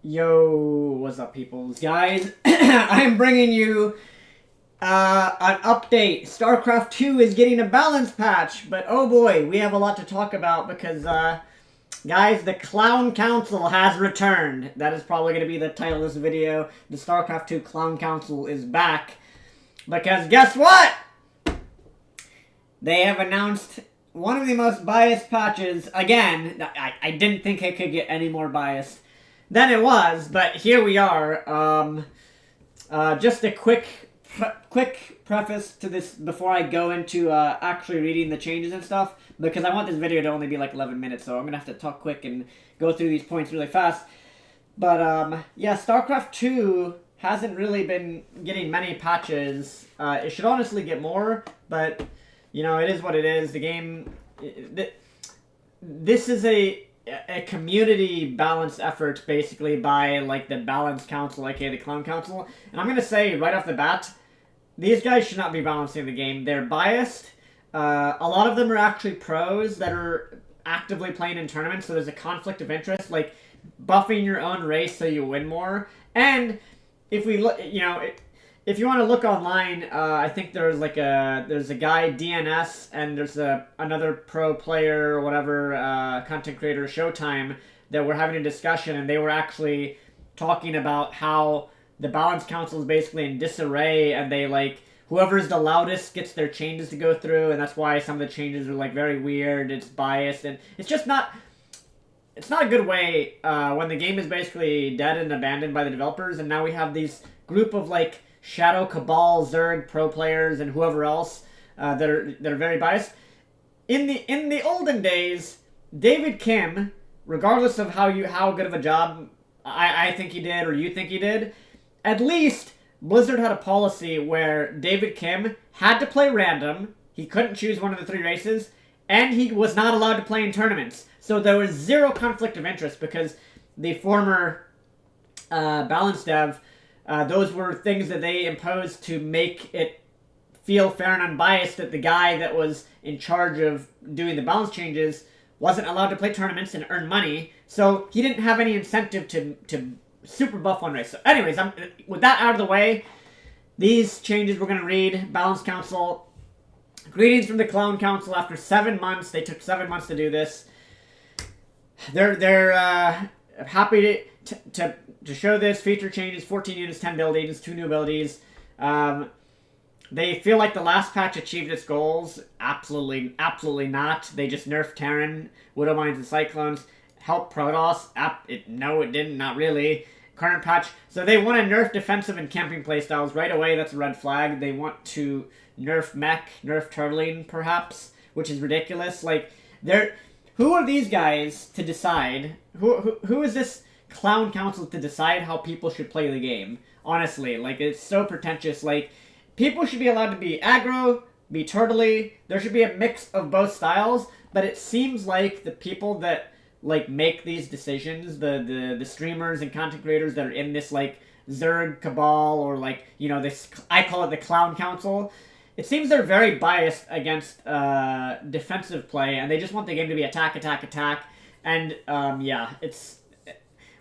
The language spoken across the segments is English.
Yo, what's up, peoples? Guys, I'm bringing you an update. Starcraft 2 is getting a balance patch, but oh boy, we have a lot to talk about because, guys, the Clown Council has returned. That is probably going to be the title of this video. The Starcraft 2 Clown Council is back. Because guess what? They have announced one of the most biased patches. Again, I didn't think it could get any more biased than it was, but here we are. Just a quick preface to this before I go into actually reading the changes and stuff, because I want this video to only be like 11 minutes, so I'm gonna have to talk quick and go through these points really fast. But yeah, StarCraft 2 hasn't really been getting many patches. It should honestly get more, but you know, it is what it is. The game, this is a community balance effort, basically, by like the Balance Council, aka the Clown Council. And I'm gonna say right off the bat, these guys should not be balancing the game. They're biased. A lot of them are actually pros that are actively playing in tournaments, so there's a conflict of interest, like buffing your own race so you win more. And if we look, you know, if you want to look online, I think there's a guy, DNS, and there's another pro player or whatever, content creator, Showtime, that were having a discussion, and they were actually talking about how the Balance Council is basically in disarray, and they, like, whoever's the loudest gets their changes to go through, and that's why some of the changes are, like, very weird, it's biased, and it's just not... It's not a good way when the game is basically dead and abandoned by the developers, and now we have these group of, like, Shadow Cabal, Zerg pro players, and whoever else that are very biased. In the olden days, David Kim, regardless of how good of a job I think he did or you think he did, at least Blizzard had a policy where David Kim had to play random. He couldn't choose one of the three races, and he was not allowed to play in tournaments. So there was zero conflict of interest because the former balance dev. Those were things that they imposed to make it feel fair and unbiased that the guy that was in charge of doing the balance changes wasn't allowed to play tournaments and earn money, so he didn't have any incentive to super buff one race. So anyways, with that out of the way, these changes we're going to read. Balance Council. Greetings from the Clown Council. After 7 months, they took 7 months to do this. They're happy to show this. Feature changes, 14 units, 10 abilities, 2 new abilities. They feel like the last patch achieved its goals. Absolutely not. They just nerfed Terran, Widow Mines, and Cyclones. Helped Protoss. No, it didn't. Not really. Current patch. So they want to nerf defensive and camping playstyles right away. That's a red flag. They want to nerf mech, nerf turtling, perhaps, which is ridiculous. Like, who are these guys to decide? Who is this Clown Council to decide how people should play the game? Honestly, like, it's so pretentious. Like, people should be allowed to be aggro, be turtly. There should be a mix of both styles, but it seems like the people that, like, make these decisions, the streamers and content creators that are in this, like, Zerg cabal, or, like, you know, this, I call it the Clown Council, it seems they're very biased against defensive play, and they just want the game to be attack, attack, attack. And, yeah, it's...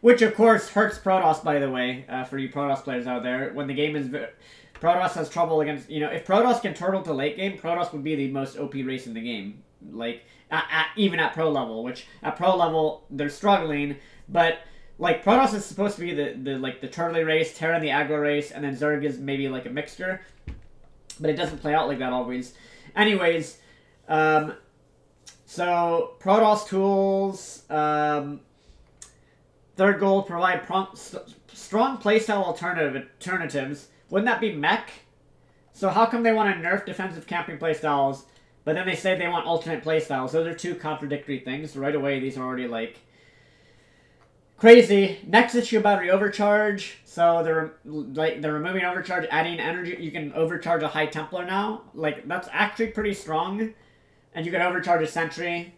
Which, of course, hurts Protoss, by the way, for you Protoss players out there. When the game is... Protoss has trouble against... You know, if Protoss can turtle to late game, Protoss would be the most OP race in the game. Like, even at pro level, which at pro level, they're struggling. But, like, Protoss is supposed to be the turtly race, Terran the aggro race, and then Zerg is maybe, like, a mixture. But it doesn't play out like that always. Anyways, so Protoss tools, third goal, provide strong playstyle alternatives. Wouldn't that be mech? So how come they want to nerf defensive camping playstyles, but then they say they want alternate playstyles? Those are two contradictory things. Right away, these are already, like, crazy. Nexus shield battery overcharge. So they're removing overcharge, adding energy. You can overcharge a High Templar now. Like, that's actually pretty strong. And you can overcharge a Sentry.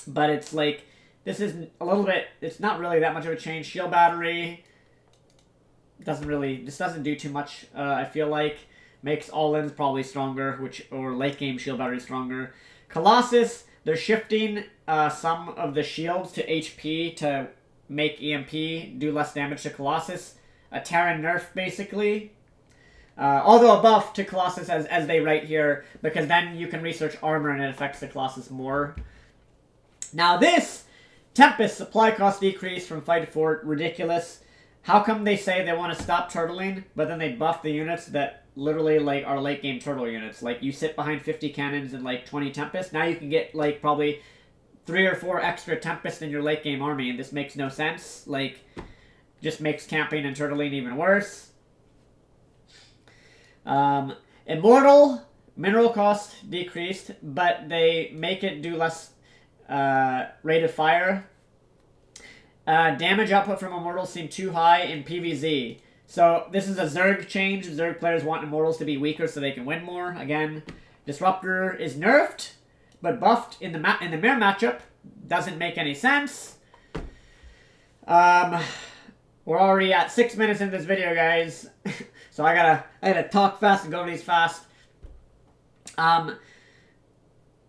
But it's like, this is a little bit, it's not really that much of a change. Shield battery this doesn't do too much, I feel like. Makes all-ins probably stronger, or late game shield battery stronger. Colossus, they're shifting some of the shields to HP to make EMP do less damage to Colossus. A Terran nerf, basically. Although a buff to Colossus, as they write here, because then you can research armor and it affects the Colossus more. Now this, Tempest, supply cost decrease from fight to fort, ridiculous. How come they say they want to stop turtling, but then they buff the units that literally, like, are late game turtle units? Like, you sit behind 50 cannons and, like, 20 Tempest. Now you can get, like, probably 3 or 4 extra Tempest in your late game army, and this makes no sense. Like, just makes camping and turtling even worse. Immortal, mineral cost decreased, but they make it do less rate of fire. Damage output from Immortals seemed too high in PvZ. So this is a Zerg change. Zerg players want Immortals to be weaker so they can win more. Again, Disruptor is nerfed, but buffed in the mirror matchup. Doesn't make any sense. We're already at 6 minutes into this video, guys. So I gotta talk fast and go over these fast.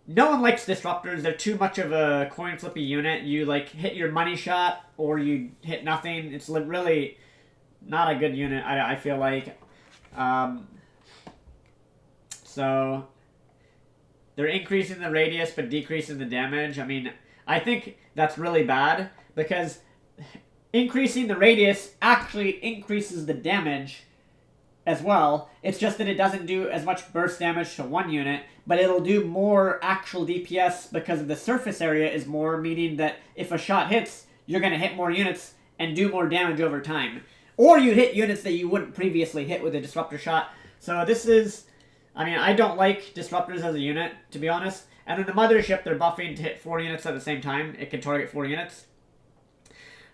No one likes Disruptors. They're too much of a coin flippy unit. You, like, hit your money shot or you hit nothing. It's really not a good unit, I feel like. So they're increasing the radius but decreasing the damage. I mean, I think that's really bad because increasing the radius actually increases the damage as well. It's just that it doesn't do as much burst damage to one unit, but it'll do more actual DPS because of the surface area is more, meaning that if a shot hits, you're going to hit more units and do more damage over time. Or you hit units that you wouldn't previously hit with a Disruptor shot. So this is, I mean, I don't like Disruptors as a unit, to be honest. And then the Mothership, they're buffing to hit 4 units at the same time. It can target 4 units.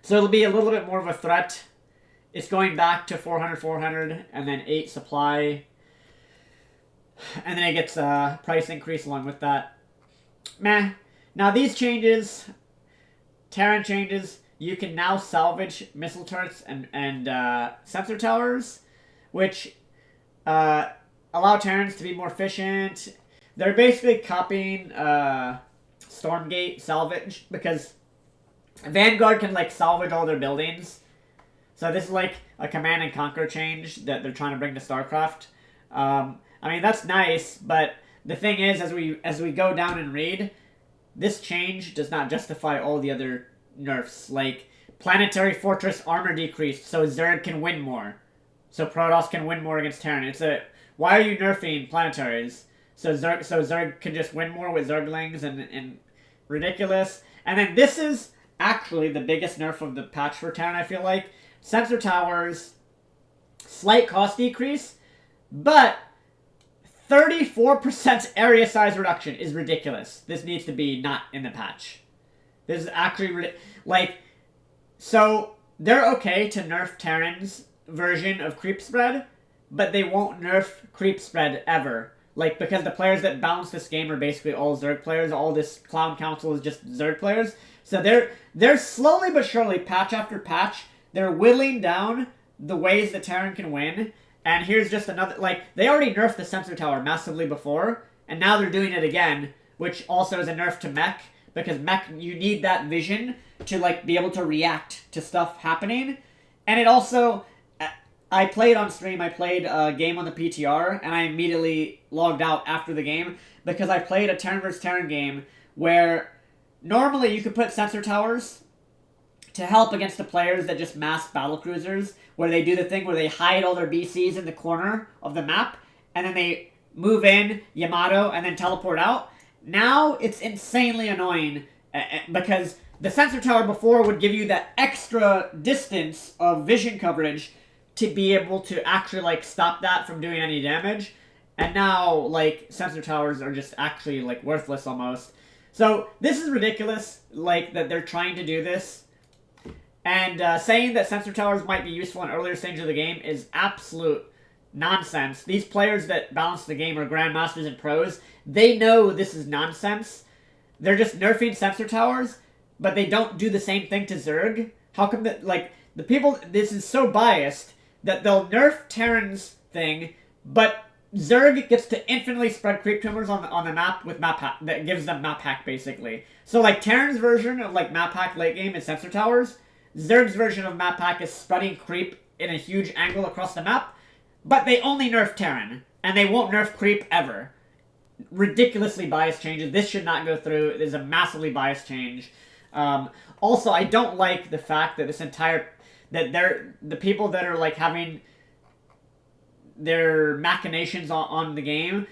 So it'll be a little bit more of a threat. It's going back to 400, 400, and then 8 supply. And then it gets a price increase along with that. Meh. Now these changes, Terran changes, you can now salvage missile turrets and sensor towers, which allow Terrans to be more efficient. They're basically copying Stormgate salvage, because Vanguard can, like, salvage all their buildings. So this is like a command and conquer change that they're trying to bring to Starcraft. I mean, that's nice, but the thing is, as we go down and read, this change does not justify all the other nerfs. Like, planetary fortress armor decreased, so Zerg can win more. So Protoss can win more against Terran. It's a, why are you nerfing planetaries? So Zerg can just win more with Zerglings and ridiculous. And then this is actually the biggest nerf of the patch for Terran, I feel like. Sensor towers, slight cost decrease, but 34% area size reduction is ridiculous. This needs to be not in the patch. This is actually, like, so they're okay to nerf Terran's version of creep spread, but they won't nerf creep spread ever. Like, because the players that balance this game are basically all Zerg players. All this Clown Council is just Zerg players. So they're slowly but surely, patch after patch, they're whittling down the ways that Terran can win. And here's just another, like, they already nerfed the sensor tower massively before, and now they're doing it again, which also is a nerf to mech, because mech, you need that vision to, like, be able to react to stuff happening. And it also, I played on stream, I played a game on the PTR, and I immediately logged out after the game, because I played a Terran vs. Terran game where normally you could put sensor towers to help against the players that just mass battlecruisers, where they do the thing where they hide all their BCs in the corner of the map, and then they move in, Yamato, and then teleport out. Now it's insanely annoying, because the sensor tower before would give you that extra distance of vision coverage to be able to actually, like, stop that from doing any damage. And now, like, sensor towers are just actually, like, worthless almost. So this is ridiculous, like, that they're trying to do this. And saying that sensor towers might be useful in earlier stages of the game is absolute nonsense. These players that balance the game are grandmasters and pros. They know this is nonsense. They're just nerfing sensor towers, but they don't do the same thing to Zerg. How come that, like, the people, this is so biased that they'll nerf Terran's thing, but Zerg gets to infinitely spread creep tumors on the map with map hack, that gives them map hack, basically. So, like, Terran's version of, like, map hack late game is sensor towers. Zerg's version of map pack is spreading creep in a huge angle across the map, but they only nerf Terran, and they won't nerf creep ever. Ridiculously biased changes. This should not go through. It is a massively biased change. Also, I don't like the fact that the people that are like having their machinations on the game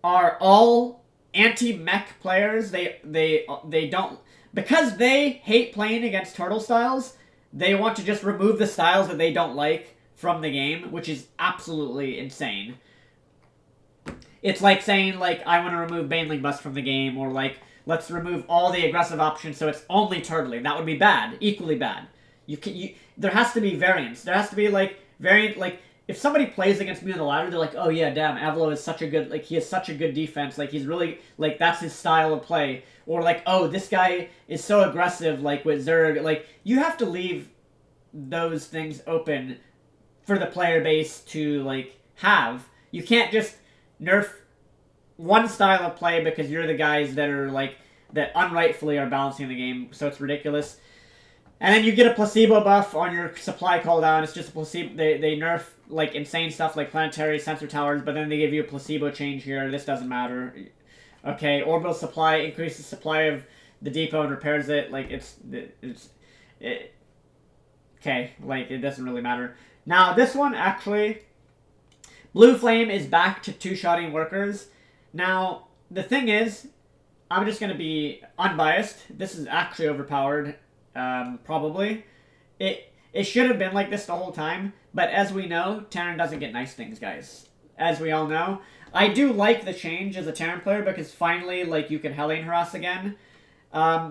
are all anti-mech players. They don't, because they hate playing against turtle styles. They want to just remove the styles that they don't like from the game, which is absolutely insane. It's like saying, like, I want to remove Baneling Bust from the game, or like, let's remove all the aggressive options so it's only turtling. That would be bad, equally bad. There has to be variance. There has to be like variant. Like, if somebody plays against me on the ladder, they're like, oh yeah, damn, Avilo is such a good, like, he has such a good defense. Like, he's really, like, that's his style of play. Or like, oh, this guy is so aggressive, like with Zerg. Like, you have to leave those things open for the player base to like have. You can't just nerf one style of play because you're the guys that are like that unrightfully are balancing the game, so it's ridiculous. And then you get a placebo buff on your supply cooldown. It's just a placebo. They nerf like insane stuff like planetary sensor towers, but then they give you a placebo change here. This doesn't matter. Okay, orbital supply increases supply of the depot and repairs it. Like okay, like it doesn't really matter. Now this one actually. Blue Flame is back to two-shotting workers. Now, the thing is, I'm just going to be unbiased. This is actually overpowered, probably. It should have been like this the whole time, but as we know, Terran doesn't get nice things, guys. As we all know. I do like the change as a Terran player, because finally, like, you can Hellion harass again. The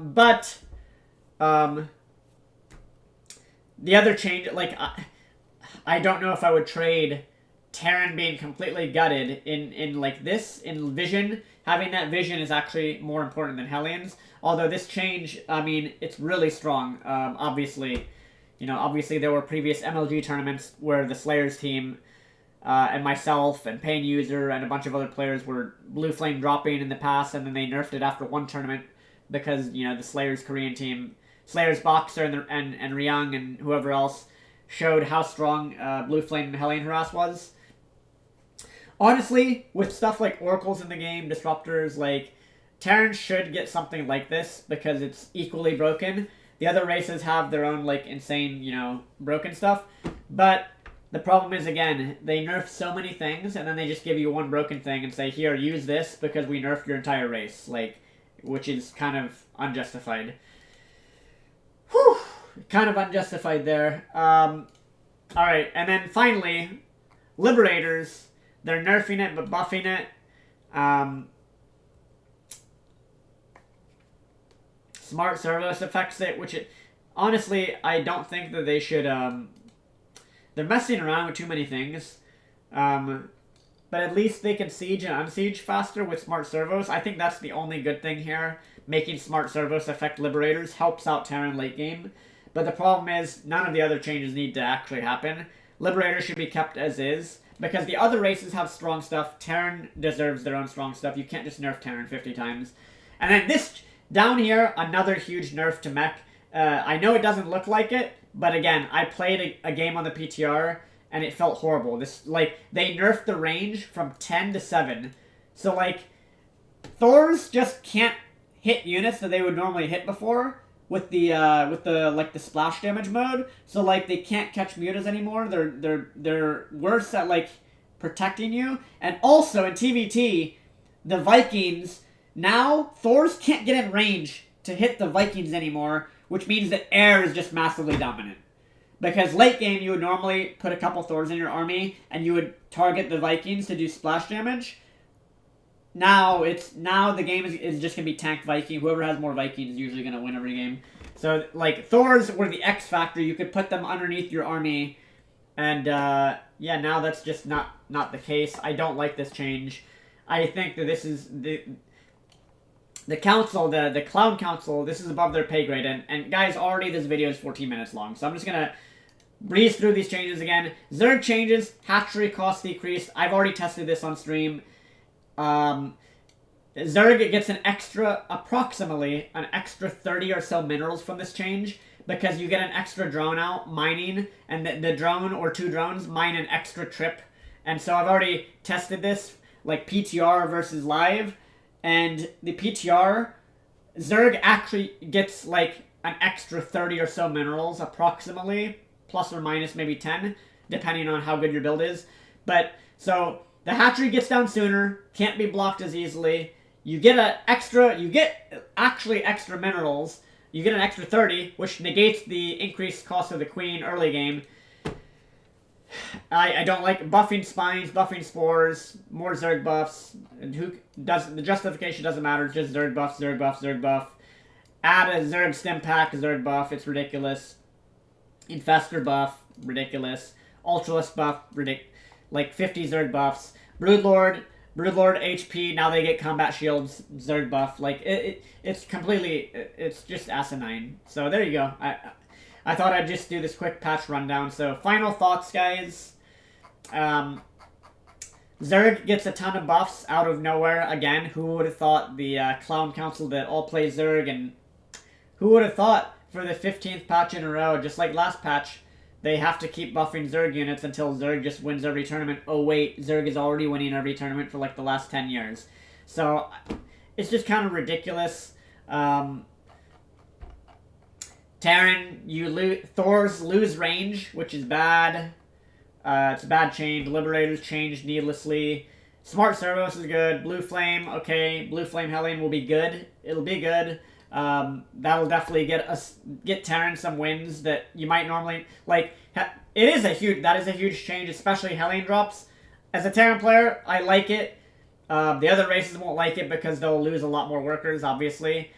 other change, like, I don't know if I would trade Terran being completely gutted in like this, in vision. Having that vision is actually more important than Hellions. Although this change, I mean, it's really strong. Obviously there were previous MLG tournaments where the Slayers team and myself and Pain User and a bunch of other players were Blue Flame dropping in the past, and then they nerfed it after one tournament because, you know, the Slayers Korean team, Slayers Boxer and Ryung and whoever else showed how strong Blue Flame and Hellion Harass was. Honestly, with stuff like Oracles in the game, Disruptors, like, Terran should get something like this because it's equally broken. The other races have their own, like, insane, you know, broken stuff. But the problem is, again, they nerf so many things, and then they just give you one broken thing and say, here, use this because we nerfed your entire race. Like, which is kind of unjustified. Whew! Kind of unjustified there. Alright, and then finally, Liberators. They're nerfing it, but buffing it. Smart Servos affects it, which honestly, I don't think that they should, they're messing around with too many things. But at least they can siege and unsiege faster with Smart Servos. I think that's the only good thing here. Making Smart Servos affect Liberators helps out Terran late game. But the problem is, none of the other changes need to actually happen. Liberators should be kept as is. Because the other races have strong stuff. Terran deserves their own strong stuff. You can't just nerf Terran 50 times. And then this, down here, another huge nerf to mech. I know it doesn't look like it, but again, I played a game on the PTR, and it felt horrible. This, like, they nerfed the range from 10 to 7. So, like, Thors just can't hit units that they would normally hit before with the like the splash damage mode. So like they can't catch mutas anymore. They're worse at like protecting you. And also in TVT, the Vikings now Thors can't get in range to hit the Vikings anymore, which means that air is just massively dominant. Because late game you would normally put a couple Thors in your army and you would target the Vikings to do splash damage. Now the game is just gonna be tank Viking. Whoever has more Vikings is usually gonna win every game. So like Thors were the X factor. You could put them underneath your army, and yeah, now that's just not the case. I don't like this change. I think that this is the council, the clown council. This is above their pay grade. And guys, already this video is 14 minutes long, so I'm just gonna breeze through these changes again. Zerg changes, hatchery cost decreased. I've already tested this on stream. Zerg gets approximately an extra 30 or so minerals from this change, because you get an extra drone out mining, and the drone or 2 drones mine an extra trip. And so I've already tested this, like PTR versus live, and the PTR, Zerg actually gets like an extra 30 or so minerals approximately, plus or minus maybe 10, depending on how good your build is. But so the hatchery gets down sooner, can't be blocked as easily. You get actually extra minerals. You get an extra 30, which negates the increased cost of the queen early game. I don't like buffing spines, buffing spores, more Zerg buffs. And the justification doesn't matter, it's just Zerg buff, Zerg buff, Zerg buff. Add a Zerg stim pack, Zerg buff, it's ridiculous. Infestor buff, ridiculous. Ultralisk buff, like 50 Zerg buffs. Broodlord HP, now they get combat shields, Zerg buff. Like, it's completely, it's just asinine. So there you go. I thought I'd just do this quick patch rundown. So final thoughts, guys. Zerg gets a ton of buffs out of nowhere. Again, who would have thought the Clown Council that all play Zerg, and who would have thought for the 15th patch in a row, just like last patch, they have to keep buffing Zerg units until Zerg just wins every tournament. Oh wait, Zerg is already winning every tournament for like the last 10 years. So it's just kind of ridiculous. Terran, Thors lose range, which is bad. It's a bad change. Liberators changed needlessly. Smart Servos is good. Blue Flame, okay. Blue Flame Hellion will be good. It'll be good. That'll definitely get Terran some wins that you might normally like. That is a huge change, especially Hellion drops. As a Terran player, I like it. The other races won't like it because they'll lose a lot more workers, obviously.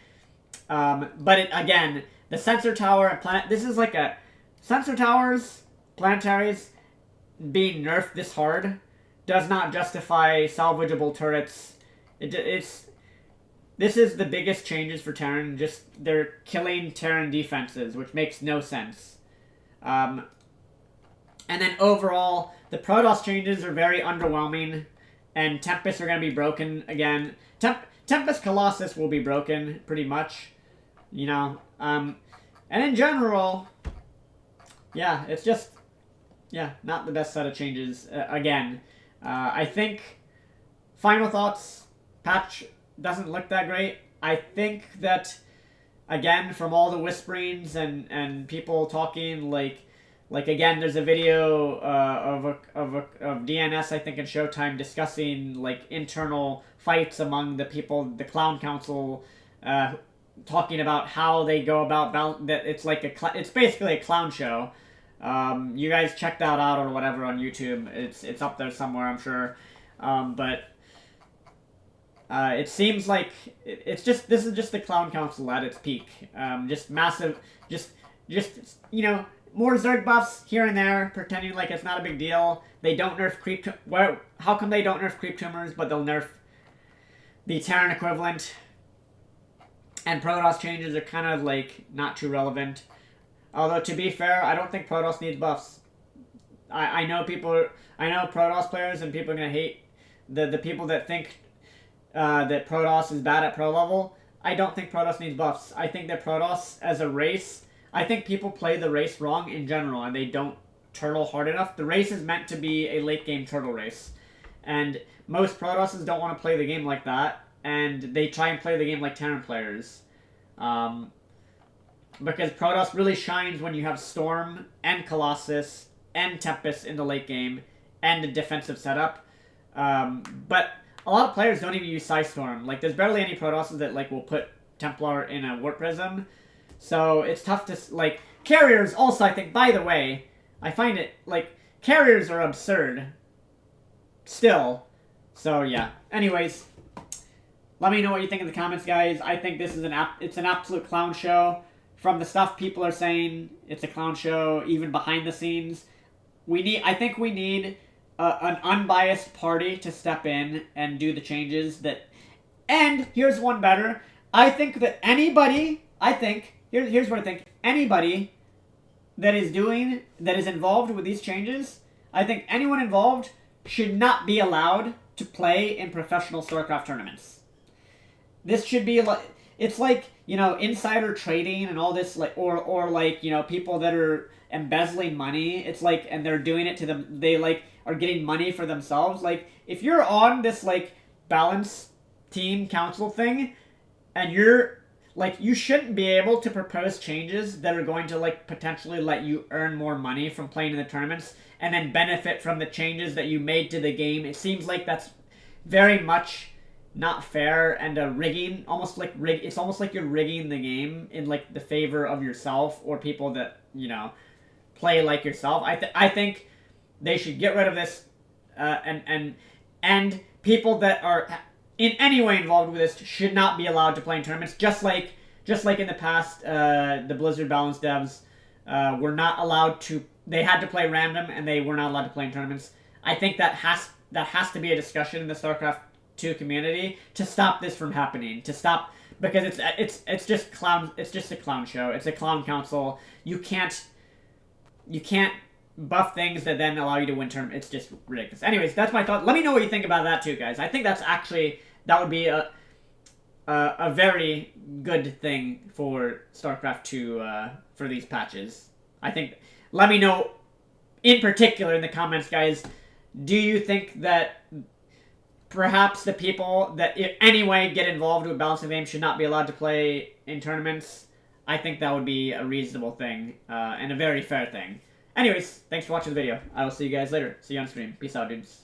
But again, the sensor tower and planet. This is like a sensor towers, planetaries being nerfed this hard does not justify salvageable turrets. This is the biggest changes for Terran. Just they're killing Terran defenses, which makes no sense. And then overall, the Protoss changes are very underwhelming, and Tempest are going to be broken again. Tempest Colossus will be broken pretty much, you know. And in general, yeah, it's just, yeah, not the best set of changes again. I think final thoughts, patch doesn't look that great. I think that, again, from all the whisperings and people talking, like again, there's a video of DNS, I think, in Showtime discussing like internal fights among the people, the Clown Council, talking about how they go about that. It's like it's basically a clown show. You guys check that out or whatever on YouTube. It's up there somewhere, I'm sure. But it seems like this is just the Clown Council at its peak. Just massive, just you know, more Zerg buffs here and there, pretending like it's not a big deal. They don't nerf creep. How come they don't nerf creep tumors, but they'll nerf the Terran equivalent? And Protoss changes are kind of like not too relevant. Although to be fair, I don't think Protoss needs buffs. I know Protoss players and people are gonna hate the people that think that Protoss is bad at pro level. I don't think Protoss needs buffs. I think that Protoss as a race, I think people play the race wrong in general and they don't turtle hard enough. The race is meant to be a late game turtle race. And most Protosses don't want to play the game like that. And they try and play the game like Terran players. Because Protoss really shines when you have Storm and Colossus and Tempest in the late game and a defensive setup. But a lot of players don't even use Storm. Like, there's barely any Protosses that like will put Templar in a Warp Prism. So it's tough to, like, carriers also, I think, by the way, I find it, like, carriers are absurd. Still. So, yeah. Anyways, let me know what you think in the comments, guys. I think this is it's an absolute clown show. From the stuff people are saying, it's a clown show, even behind the scenes. I think we need an unbiased party to step in and do the changes that... And here's one better. I think that here's what I think. Anybody that is involved with these changes, I think anyone involved should not be allowed to play in professional Starcraft tournaments. This should be like... it's like, you know, insider trading and all this, like, or like, you know, people that are embezzling money. It's like, and they're doing it to them. They like are getting money for themselves. Like, if you're on this like balance team council thing, and you're like, you shouldn't be able to propose changes that are going to like potentially let you earn more money from playing in the tournaments and then benefit from the changes that you made to the game. It seems like that's very much not fair and a rigging, almost like rig. It's almost like you're rigging the game in like the favor of yourself or people that, you know, play like yourself. I think they should get rid of this, and people that are in any way involved with this should not be allowed to play in tournaments. Just like in the past, the Blizzard balance devs were not allowed to. They had to play random, and they were not allowed to play in tournaments. I think that has to be a discussion in the Starcraft 2 community to stop this from happening. To stop, because it's just clown. It's just a clown show. It's a clown council. You can't buff things that then allow you to win tournaments. It's just ridiculous. Anyways, that's my thought. Let me know what you think about that too, guys. I think that would be a very good thing for StarCraft 2 for these patches. I think. Let me know in particular in the comments, guys. Do you think that perhaps the people that in any way get involved with balancing the game should not be allowed to play in tournaments? I think that would be a reasonable thing and a very fair thing. Anyways, thanks for watching the video. I will see you guys later. See you on stream. Peace out, dudes.